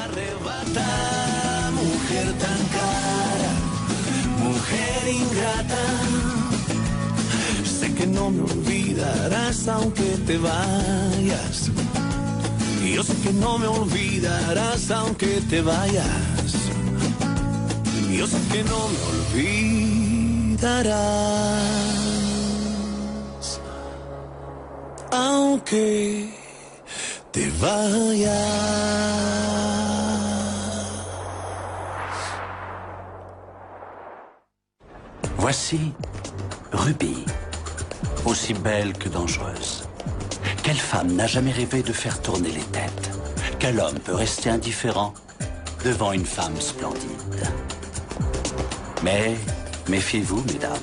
arrebata, mujer tan cara, mujer ingrata. Sé que no me olvidarás aunque te vayas. Yo sé que no me olvidarás aunque te vayas. Yo sé que no me olvidarás aunque te vayas. Voici Ruby, aussi belle que dangereuse. Quelle femme n'a jamais rêvé de faire tourner les têtes? Quel homme peut rester indifférent devant une femme splendide? Mais méfiez-vous, mesdames.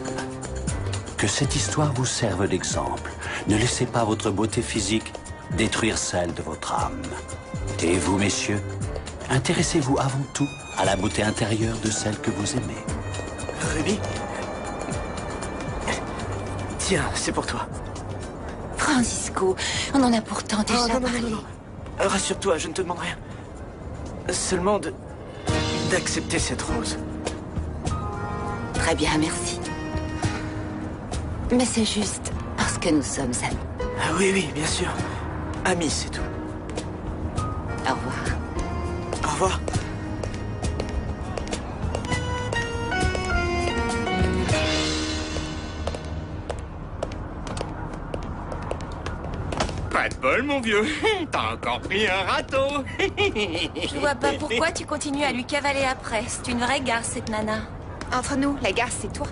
Que cette histoire vous serve d'exemple. Ne laissez pas votre beauté physique détruire celle de votre âme. Et vous, messieurs, intéressez-vous avant tout à la beauté intérieure de celle que vous aimez. Ruby? Tiens, c'est pour toi. Francisco, on en a pourtant déjà parlé. Non. Rassure-toi, je ne te demande rien. Seulement d'accepter cette rose. Très bien, merci. Mais c'est juste parce que nous sommes amis. Ah oui, bien sûr. Amis, c'est tout. Au revoir. Au revoir. Pas de bol, mon vieux. T'as encore pris un râteau. Je vois pas pourquoi tu continues à lui cavaler après. C'est une vraie garce, cette nana. Entre nous, la garce, c'est toi.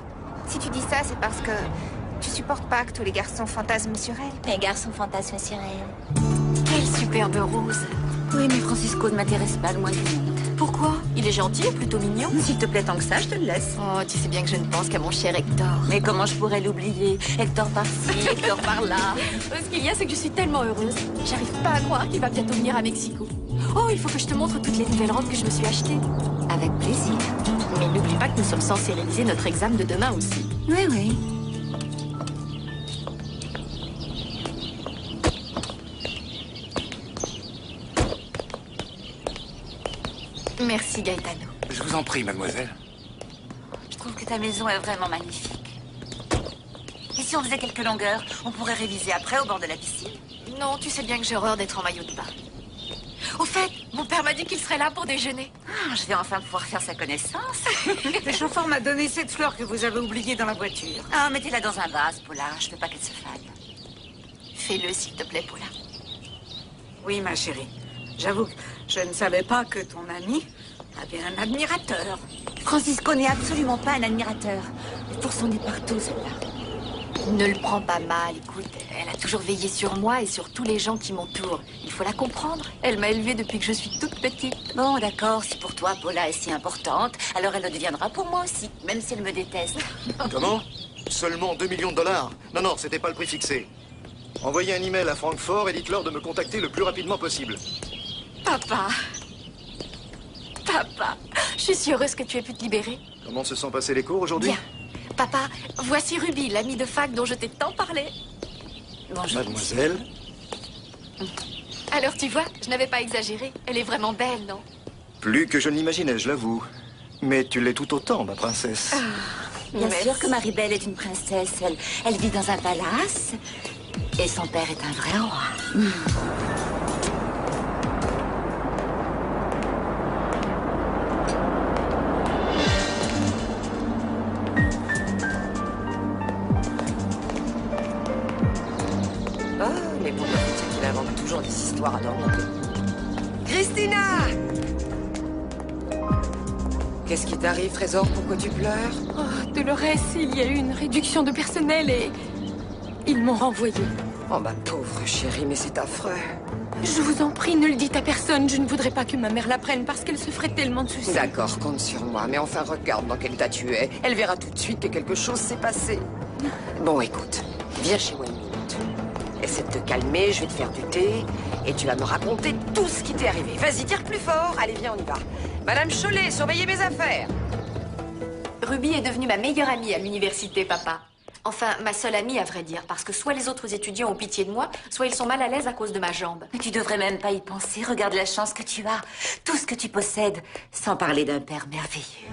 Si tu dis ça, c'est parce que tu supportes pas que tous les garçons fantasment sur elle. Les garçons fantasment sur elle. Quelle superbe rose. Oui, mais Francisco ne m'intéresse pas le moins du monde. Pourquoi? Il est gentil et plutôt mignon. S'il te plaît, tant que ça, je te le laisse. Oh, tu sais bien que je ne pense qu'à mon cher Hector. Mais comment je pourrais l'oublier? Hector par-ci, Hector par-là. Ce qu'il y a, c'est que je suis tellement heureuse. J'arrive pas à croire qu'il va bientôt venir à Mexico. Oh, il faut que je te montre toutes les nouvelles robes que je me suis achetées. Avec plaisir. Mais n'oublie pas que nous sommes censés réaliser notre examen de demain aussi. Oui. Merci, Gaetano. Je vous en prie, mademoiselle. Je trouve que ta maison est vraiment magnifique. Et si on faisait quelques longueurs, on pourrait réviser après au bord de la piscine? Non, tu sais bien que j'ai horreur d'être en maillot de bain. Au fait, mon père m'a dit qu'il serait là pour déjeuner. Ah, je vais enfin pouvoir faire sa connaissance. Le chauffeur m'a donné cette fleur que vous avez oubliée dans la voiture. Ah, mettez-la dans un vase, Paula. Je veux pas qu'elle se faille. Fais-le, s'il te plaît, Paula. Oui, ma chérie. J'avoue que je ne savais pas que ton ami avait un admirateur. Francisco n'est absolument pas un admirateur. Le pourcent est partout, celle-là. Ne le prends pas mal, écoute. Elle a toujours veillé sur moi et sur tous les gens qui m'entourent. Il faut la comprendre. Elle m'a élevée depuis que je suis toute petite. Bon, d'accord, si pour toi, Paula est si importante, alors elle le deviendra pour moi aussi, même si elle me déteste. Comment? Seulement 2 millions de dollars? Non, c'était pas le prix fixé. Envoyez un email à Francfort et dites-leur de me contacter le plus rapidement possible. Papa, je suis si heureuse que tu aies pu te libérer. Comment se sont passés les cours aujourd'hui? Bien. Papa, voici Ruby, l'amie de fac dont je t'ai tant parlé. Bonjour. Mademoiselle? Alors tu vois, je n'avais pas exagéré. Elle est vraiment belle, non? Plus que je ne l'imaginais, je l'avoue. Mais tu l'es tout autant, ma princesse. Bien sûr que Marie-Belle est une princesse. Elle vit dans un palace. Et son père est un vrai roi. Mais pourquoi faut-il qu'il invente toujours des histoires à dormir? Christina! Qu'est-ce qui t'arrive, Trésor? Pourquoi tu pleures? Oh, Dolores, il y a eu une réduction de personnel et... ils m'ont renvoyée. Oh, ma pauvre chérie, mais c'est affreux. Je vous en prie, ne le dites à personne. Je ne voudrais pas que ma mère l'apprenne parce qu'elle se ferait tellement de soucis. D'accord, compte sur moi. Mais enfin, regarde dans quel état tu es. Elle verra tout de suite que quelque chose s'est passé. Bon, écoute, viens chez moi une minute. Essaie de te calmer, je vais te faire du thé. Et tu vas me raconter tout ce qui t'est arrivé. Vas-y, tire plus fort. Allez, viens, on y va. Madame Chollet, surveillez mes affaires. Ruby est devenue ma meilleure amie à l'université, papa. Enfin, ma seule amie, à vrai dire, parce que soit les autres étudiants ont pitié de moi, soit ils sont mal à l'aise à cause de ma jambe. Mais tu devrais même pas y penser. Regarde la chance que tu as. Tout ce que tu possèdes, sans parler d'un père merveilleux.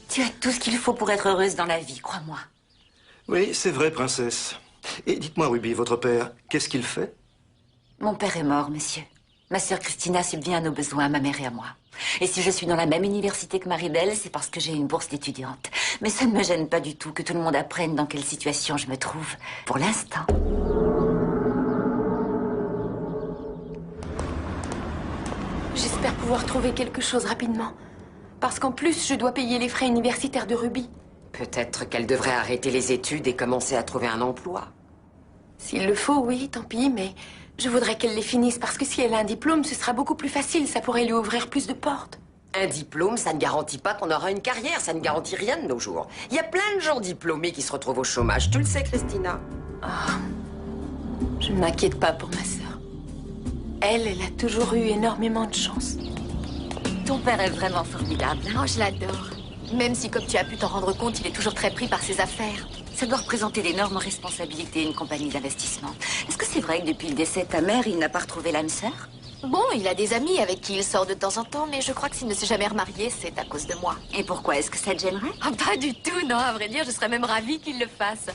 Tu as tout ce qu'il faut pour être heureuse dans la vie, crois-moi. Oui, c'est vrai, princesse. Et dites-moi, Ruby, votre père, qu'est-ce qu'il fait? Mon père est mort, monsieur. Ma sœur Christina subvient à nos besoins, à ma mère et à moi. Et si je suis dans la même université que Marie-Belle, c'est parce que j'ai une bourse d'étudiante. Mais ça ne me gêne pas du tout que tout le monde apprenne dans quelle situation je me trouve, pour l'instant. J'espère pouvoir trouver quelque chose rapidement. Parce qu'en plus, je dois payer les frais universitaires de Ruby. Peut-être qu'elle devrait arrêter les études et commencer à trouver un emploi. S'il le faut, oui, tant pis, mais je voudrais qu'elle les finisse parce que si elle a un diplôme, ce sera beaucoup plus facile. Ça pourrait lui ouvrir plus de portes. Un diplôme, ça ne garantit pas qu'on aura une carrière. Ça ne garantit rien de nos jours. Il y a plein de gens diplômés qui se retrouvent au chômage. Tu le sais, Christina? Oh, je ne m'inquiète pas pour ma sœur. Elle a toujours eu énormément de chance. Ton père est vraiment formidable. Oh, je l'adore. Même si, comme tu as pu t'en rendre compte, il est toujours très pris par ses affaires. Ça doit représenter d'énormes responsabilités, une compagnie d'investissement. Est-ce que c'est vrai que depuis le décès de ta mère, il n'a pas retrouvé l'âme sœur? Bon, il a des amis avec qui il sort de temps en temps, mais je crois que s'il ne s'est jamais remarié, c'est à cause de moi. Et pourquoi? Est-ce que ça te gênerait? Ah, pas du tout, non, à vrai dire, je serais même ravie qu'il le fasse.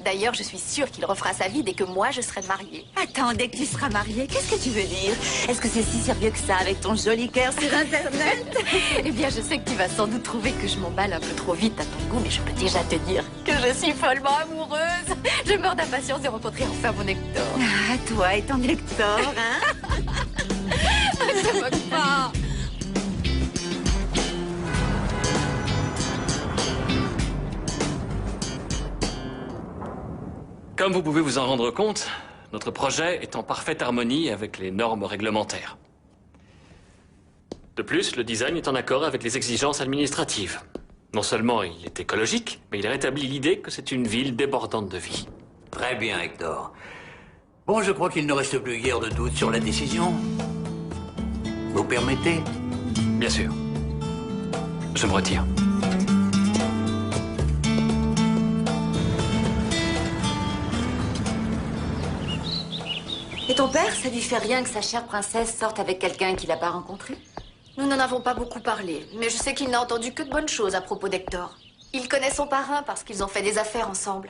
D'ailleurs, je suis sûre qu'il refera sa vie dès que moi, je serai mariée. Attends, dès que tu seras mariée, qu'est-ce que tu veux dire? Est-ce que c'est si sérieux que ça avec ton joli cœur sur Internet? Eh bien, je sais que tu vas sans doute trouver que je m'emballe un peu trop vite à ton goût, mais je peux déjà te dire que je suis follement amoureuse. Je meurs d'impatience de rencontrer enfin mon Hector. Ah, toi et ton Hector, hein? Je te moque pas. Comme vous pouvez vous en rendre compte, notre projet est en parfaite harmonie avec les normes réglementaires. De plus, le design est en accord avec les exigences administratives. Non seulement il est écologique, mais il rétablit l'idée que c'est une ville débordante de vie. Très bien, Hector. Bon, je crois qu'il ne reste plus guère de doute sur la décision. Vous permettez? Bien sûr. Je me retire. Et ton père, ça lui fait rien que sa chère princesse sorte avec quelqu'un qu'il n'a pas rencontré? Nous n'en avons pas beaucoup parlé, mais je sais qu'il n'a entendu que de bonnes choses à propos d'Hector. Il connaît son parrain parce qu'ils ont fait des affaires ensemble.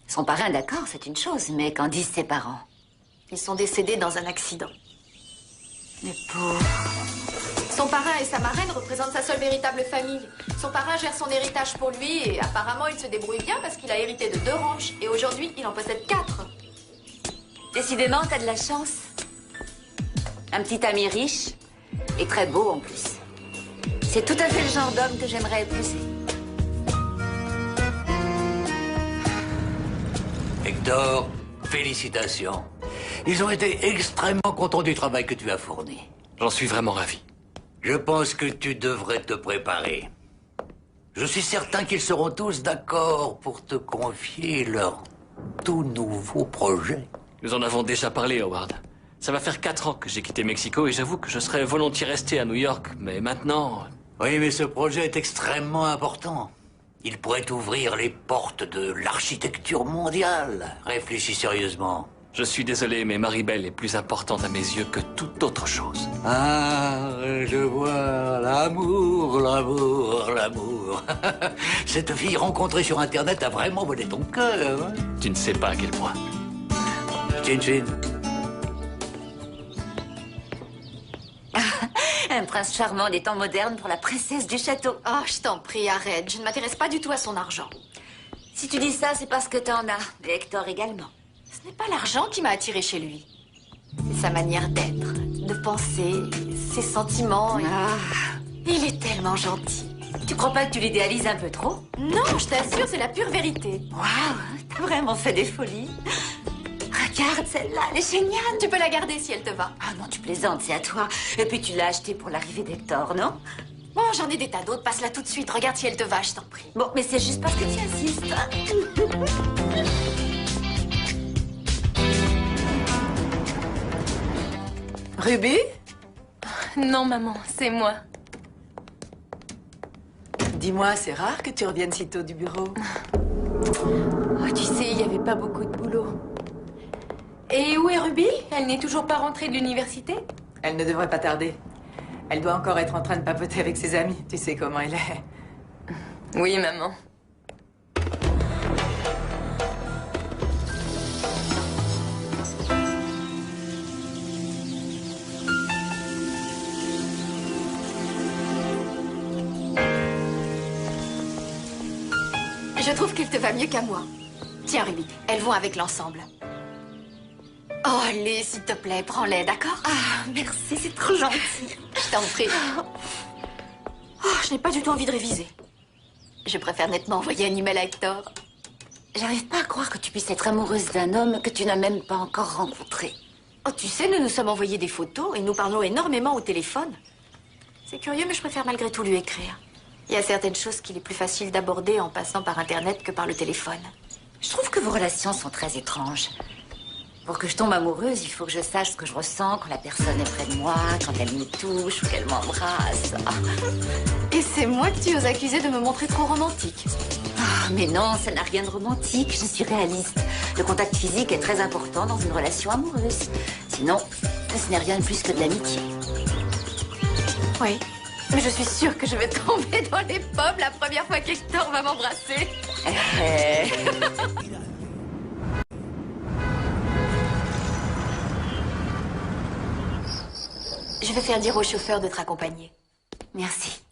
Son parrain, d'accord, c'est une chose, mais qu'en disent ses parents? Ils sont décédés dans un accident. Les pauvres. Son parrain et sa marraine représentent sa seule véritable famille. Son parrain gère son héritage pour lui et apparemment il se débrouille bien parce qu'il a hérité de 2 ranchs et aujourd'hui il en possède 4. Décidément, t'as de la chance. Un petit ami riche et très beau en plus. C'est tout à fait le genre d'homme que j'aimerais épouser. Hector, félicitations. Ils ont été extrêmement contents du travail que tu as fourni. J'en suis vraiment ravi. Je pense que tu devrais te préparer. Je suis certain qu'ils seront tous d'accord pour te confier leur tout nouveau projet. Nous en avons déjà parlé, Howard. Ça va faire 4 ans que j'ai quitté Mexico et j'avoue que je serais volontiers resté à New York, mais maintenant... Oui, mais ce projet est extrêmement important. Il pourrait ouvrir les portes de l'architecture mondiale. Réfléchis sérieusement. Je suis désolé, mais Marie-Belle est plus importante à mes yeux que toute autre chose. Ah, je vois l'amour, l'amour, l'amour. Cette fille rencontrée sur Internet a vraiment volé ton cœur. Hein? Tu ne sais pas à quel point. Chin Chin. Un prince charmant des temps modernes pour la princesse du château. Oh, je t'en prie, arrête. Je ne m'intéresse pas du tout à son argent. Si tu dis ça, c'est parce que t'en as. Et Hector également. Ce n'est pas l'argent qui m'a attirée chez lui. C'est sa manière d'être, de penser, ses sentiments. Il est tellement gentil. Tu crois pas que tu l'idéalises un peu trop? Non, je t'assure, c'est la pure vérité. Waouh, t'as vraiment fait des folies. Regarde, celle-là, elle est géniale. Tu peux la garder si elle te va. Ah non, tu plaisantes, c'est à toi. Et puis tu l'as achetée pour l'arrivée d'Hector, non? Bon, j'en ai des tas d'autres. Passe-la tout de suite. Regarde si elle te va, je t'en prie. Bon, mais c'est juste parce que tu insistes. Ruby? Non, maman, c'est moi. Dis-moi, c'est rare que tu reviennes si tôt du bureau. Oh, tu sais, il n'y avait pas beaucoup de boulot. Et où est Ruby? Elle n'est toujours pas rentrée de l'université? Elle ne devrait pas tarder. Elle doit encore être en train de papoter avec ses amis. Tu sais comment elle est. Oui, maman. Je trouve qu'elle te va mieux qu'à moi. Tiens, Ruby, elles vont avec l'ensemble. Oh, allez, s'il te plaît, prends-les, d'accord? Ah, merci, c'est trop gentil. Je t'en prie. Oh, je n'ai pas du tout envie de réviser. Je préfère nettement envoyer un email à Hector. J'arrive pas à croire que tu puisses être amoureuse d'un homme que tu n'as même pas encore rencontré. Oh, tu sais, nous nous sommes envoyés des photos et nous parlons énormément au téléphone. C'est curieux, mais je préfère malgré tout lui écrire. Il y a certaines choses qu'il est plus facile d'aborder en passant par Internet que par le téléphone. Je trouve que vos relations sont très étranges. Pour que je tombe amoureuse, il faut que je sache ce que je ressens quand la personne est près de moi, quand elle me touche ou qu'elle m'embrasse. Et c'est moi que tu oses accuser de me montrer trop romantique. Ah, mais non, ça n'a rien de romantique, je suis réaliste. Le contact physique est très important dans une relation amoureuse. Sinon, ce n'est rien de plus que de l'amitié. Oui, mais je suis sûre que je vais tomber dans les pommes la première fois qu'Hector va m'embrasser. Je vais faire dire au chauffeur de te raccompagner. Merci.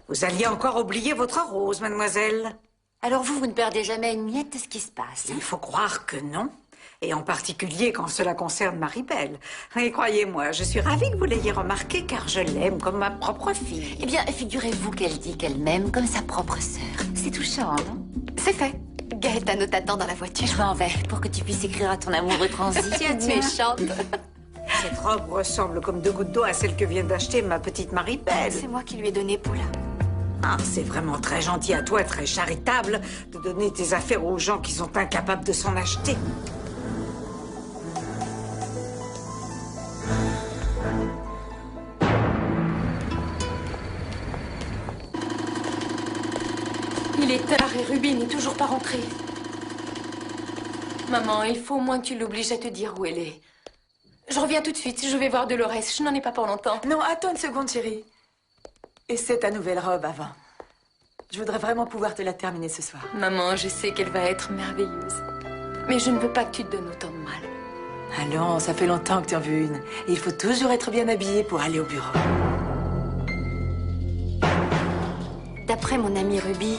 Vous alliez encore oublier votre rose, mademoiselle. Alors vous ne perdez jamais une miette de ce qui se passe. Il faut croire que non. Et en particulier quand cela concerne Marie-Belle. Et croyez-moi, je suis ravie que vous l'ayez remarqué car je l'aime comme ma propre fille. Eh bien, figurez-vous qu'elle dit qu'elle m'aime comme sa propre sœur. C'est touchant, non? C'est fait. Gaëtano t'attend dans la voiture. Je m'en vais pour que tu puisses écrire à ton amoureux transi. Tiens, méchante. Cette robe ressemble comme deux gouttes d'eau à celle que vient d'acheter ma petite Marie-Belle. C'est moi qui lui ai donné, Paula. Ah, c'est vraiment très gentil à toi, très charitable, de donner tes affaires aux gens qui sont incapables de s'en acheter. Il est tard et Ruby n'est toujours pas rentrée. Maman, il faut au moins que tu l'obliges à te dire où elle est. Je reviens tout de suite, je vais voir Dolores. Je n'en ai pas pour longtemps. Non, attends une seconde, chérie. Essaie ta nouvelle robe avant. Je voudrais vraiment pouvoir te la terminer ce soir. Maman, je sais qu'elle va être merveilleuse. Mais je ne veux pas que tu te donnes autant de mal. Allons, ça fait longtemps que tu en veux une. Et il faut toujours être bien habillé pour aller au bureau. D'après mon amie Ruby,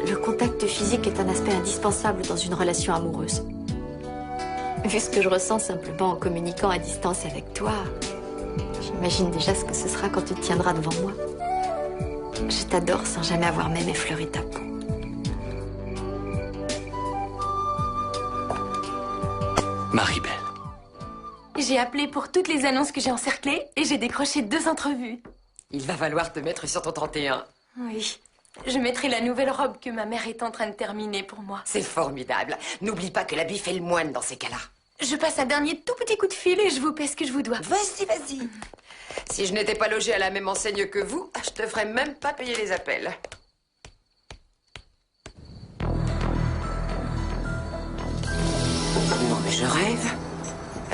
le contact physique est un aspect indispensable dans une relation amoureuse. Vu ce que je ressens simplement en communiquant à distance avec toi, j'imagine déjà ce que ce sera quand tu te tiendras devant moi. Je t'adore sans jamais avoir même effleuré ta peau. Marie-Belle. J'ai appelé pour toutes les annonces que j'ai encerclées et j'ai décroché 2 entrevues. Il va falloir te mettre sur ton 31. Oui. Je mettrai la nouvelle robe que ma mère est en train de terminer pour moi. C'est formidable. N'oublie pas que l'habit fait le moine dans ces cas-là. Je passe un dernier tout petit coup de fil et je vous paie ce que je vous dois. Vas-y, vas-y. Si je n'étais pas logée à la même enseigne que vous, je te ferais même pas payer les appels. Non, mais je rêve.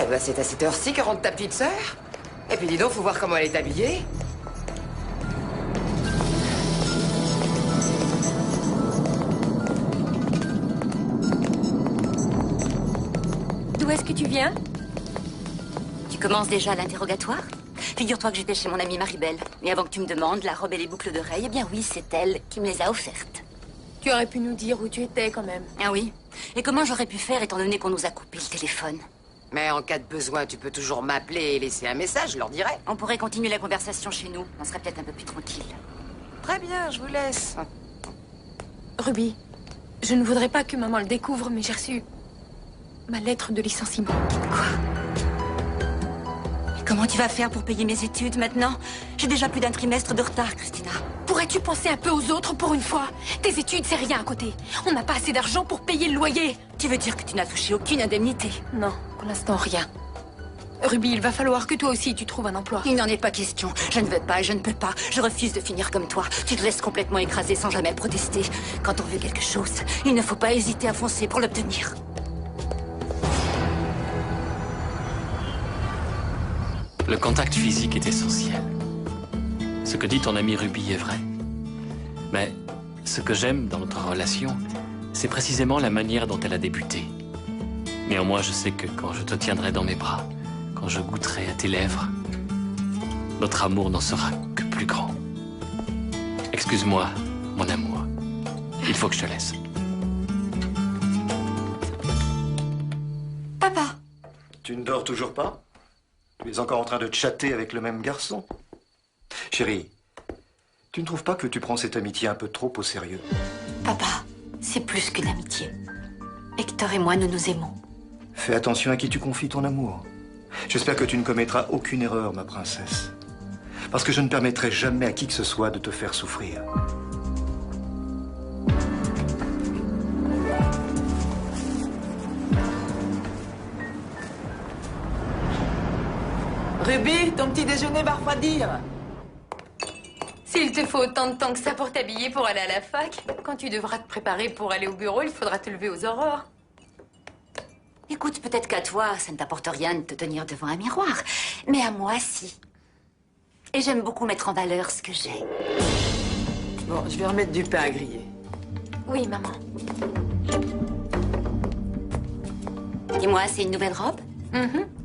Eh ben, c'est à cette heure-ci que rentre ta petite sœur. Et puis dis donc, faut voir comment elle est habillée. D'où est-ce que tu viens? Tu commences déjà l'interrogatoire? Figure-toi que j'étais chez mon amie Marie-Belle. Et avant que tu me demandes, la robe et les boucles d'oreilles, eh bien oui, c'est elle qui me les a offertes. Tu aurais pu nous dire où tu étais quand même. Ah oui? Et comment j'aurais pu faire étant donné qu'on nous a coupé le téléphone? Mais en cas de besoin, tu peux toujours m'appeler et laisser un message, je leur dirai. On pourrait continuer la conversation chez nous. On serait peut-être un peu plus tranquille. Très bien, je vous laisse. Ruby, je ne voudrais pas que maman le découvre, mais j'ai reçu ma lettre de licenciement. Quoi? Et comment tu vas faire pour payer mes études maintenant? J'ai déjà plus d'un trimestre de retard, Christina. Pourrais-tu penser un peu aux autres pour une fois? Tes études, c'est rien à côté. On n'a pas assez d'argent pour payer le loyer. Tu veux dire que tu n'as touché aucune indemnité? Non, pour l'instant, rien. Ruby, il va falloir que toi aussi tu trouves un emploi. Il n'en est pas question. Je ne veux pas et je ne peux pas. Je refuse de finir comme toi. Tu te laisses complètement écraser sans jamais protester. Quand on veut quelque chose, il ne faut pas hésiter à foncer pour l'obtenir. Le contact physique est essentiel. Ce que dit ton amie Ruby est vrai. Mais ce que j'aime dans notre relation, c'est précisément la manière dont elle a débuté. Néanmoins, je sais que quand je te tiendrai dans mes bras, quand je goûterai à tes lèvres, notre amour n'en sera que plus grand. Excuse-moi, mon amour. Il faut que je te laisse. Papa! Tu ne dors toujours pas? Tu es encore en train de chatter avec le même garçon? Chérie, tu ne trouves pas que tu prends cette amitié un peu trop au sérieux? Papa, c'est plus qu'une amitié. Hector et moi, nous nous aimons. Fais attention à qui tu confies ton amour. J'espère que tu ne commettras aucune erreur, ma princesse. Parce que je ne permettrai jamais à qui que ce soit de te faire souffrir. Ruby, ton petit déjeuner va refroidir. S'il te faut autant de temps que ça pour t'habiller pour aller à la fac, quand tu devras te préparer pour aller au bureau, il faudra te lever aux aurores. Écoute, peut-être qu'à toi, ça ne t'apporte rien de te tenir devant un miroir. Mais à moi, si. Et j'aime beaucoup mettre en valeur ce que j'ai. Bon, je vais remettre du pain à griller. Oui, maman. Dis-moi, c'est une nouvelle robe?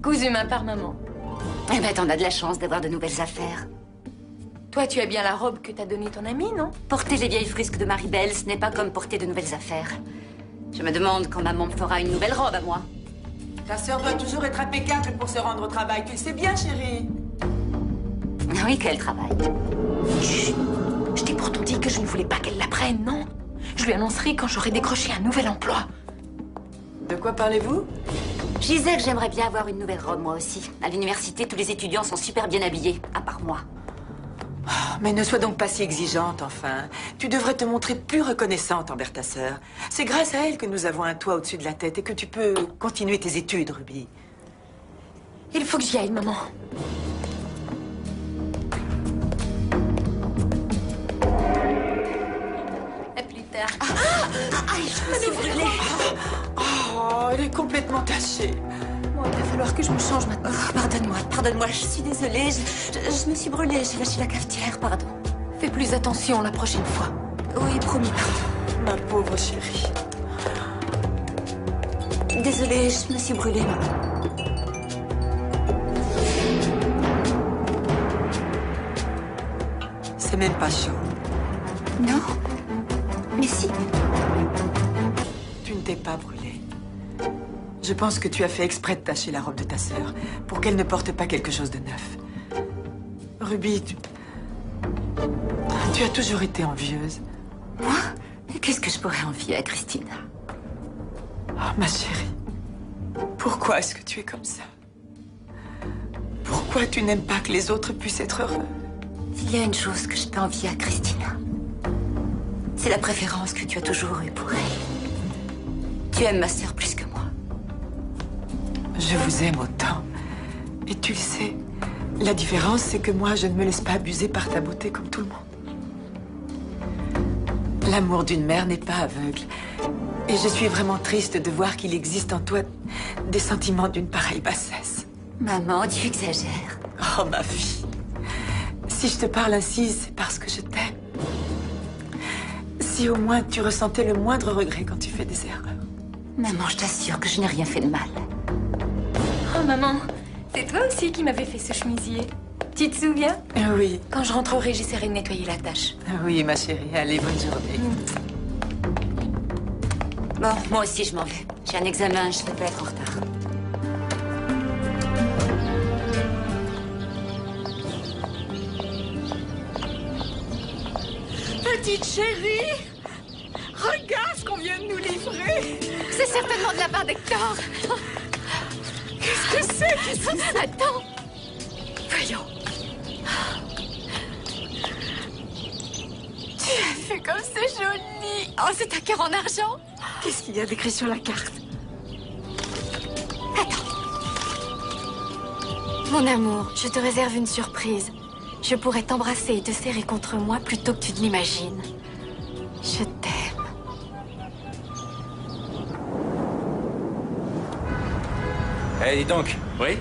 Cousu main par maman. Eh ben, t'en as de la chance d'avoir de nouvelles affaires. Toi, tu as bien la robe que t'a donnée ton ami, non? Porter les vieilles frisques de Marie-Belle, ce n'est pas comme porter de nouvelles affaires. Je me demande quand maman me fera une nouvelle robe à moi. Ta sœur doit toujours être impeccable pour se rendre au travail. Tu le sais bien, chérie. Oui, quel travail. Chut. Je t'ai pourtant dit que je ne voulais pas qu'elle l'apprenne, non? Je lui annoncerai quand j'aurai décroché un nouvel emploi. De quoi parlez-vous? Je disais que j'aimerais bien avoir une nouvelle robe, moi aussi. À l'université, tous les étudiants sont super bien habillés, à part moi. Mais ne sois donc pas si exigeante, enfin. Tu devrais te montrer plus reconnaissante envers ta sœur. C'est grâce à elle que nous avons un toit au-dessus de la tête et que tu peux continuer tes études, Ruby. Il faut que j'y aille, maman. À plus tard. Je me suis brûlée. Oh, elle est complètement tachée. Bon, il va falloir que je me change maintenant. Pardonne-moi, je suis désolée. Je me suis brûlée, j'ai lâché la cafetière, pardon. Fais plus attention la prochaine fois. Oui, promis, pardon. Ma pauvre chérie. Désolée, je me suis brûlée, maman. C'est même pas chaud. Non, mais si. Tu ne t'es pas brûlée. Je pense que tu as fait exprès de tacher la robe de ta sœur pour qu'elle ne porte pas quelque chose de neuf. Ruby, tu as toujours été envieuse. Moi? Qu'est-ce que je pourrais envier à Christina? Oh, ma chérie, pourquoi est-ce que tu es comme ça? Pourquoi tu n'aimes pas que les autres puissent être heureux? Il y a une chose que je peux envier à Christina. C'est la préférence que tu as toujours eue pour elle. Tu aimes ma sœur plus que moi. Je vous aime autant. Et tu le sais, la différence, c'est que moi, je ne me laisse pas abuser par ta beauté comme tout le monde. L'amour d'une mère n'est pas aveugle. Et je suis vraiment triste de voir qu'il existe en toi des sentiments d'une pareille bassesse. Maman, tu exagères. Oh, ma fille. Si je te parle ainsi, c'est parce que je t'aime. Si au moins tu ressentais le moindre regret quand tu fais des erreurs. Maman, je t'assure que je n'ai rien fait de mal. Oh, maman, c'est toi aussi qui m'avais fait ce chemisier. Tu te souviens? Oui. Quand je rentrerai, j'essaierai de nettoyer la tâche. Oui, ma chérie. Allez, bonne journée. Bon, moi aussi, je m'en vais. J'ai un examen, je ne peux pas être en retard. Petite chérie, regarde ce qu'on vient de nous livrer. C'est certainement de la part d'Hector. Qu'est-ce que c'est? Attends. Voyons. Tu as vu comme c'est joli. Oh, c'est un cœur en argent. Qu'est-ce qu'il y a d'écrit sur la carte? Attends. Mon amour, je te réserve une surprise. Je pourrais t'embrasser et te serrer contre moi plutôt que tu ne l'imagines. Je t'aime. Eh, dis donc. Oui?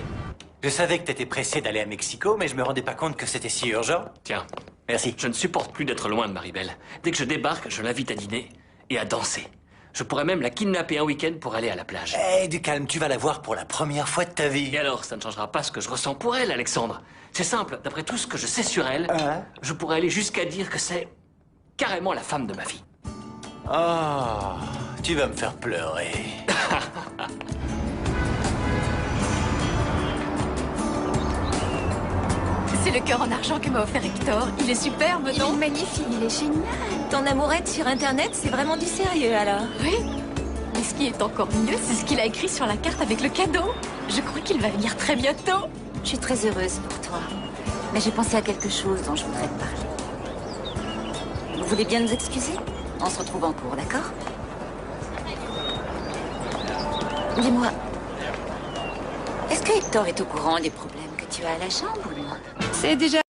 Je savais que t'étais pressé d'aller à Mexico, mais je me rendais pas compte que c'était si urgent. Tiens. Merci. Je ne supporte plus d'être loin de Maribel. Dès que je débarque, je l'invite à dîner et à danser. Je pourrais même la kidnapper un week-end pour aller à la plage. Eh, du calme, tu vas la voir pour la première fois de ta vie. Et alors, ça ne changera pas ce que je ressens pour elle, Alexandre. C'est simple, d'après tout ce que je sais sur elle, je pourrais aller jusqu'à dire que c'est carrément la femme de ma vie. Oh, tu vas me faire pleurer. C'est le cœur en argent que m'a offert Hector. Il est superbe, non? Il est magnifique, il est génial. Ton amourette sur Internet, c'est vraiment du sérieux, alors? Oui. Mais ce qui est encore mieux, c'est ce qu'il a écrit sur la carte avec le cadeau. Je crois qu'il va venir très bientôt. Je suis très heureuse pour toi. Mais j'ai pensé à quelque chose dont je voudrais te parler. Vous voulez bien nous excuser? On se retrouve en cours, d'accord? Dis-moi, est-ce que Hector est au courant des problèmes que tu as à la chambre ou non? C'est déjà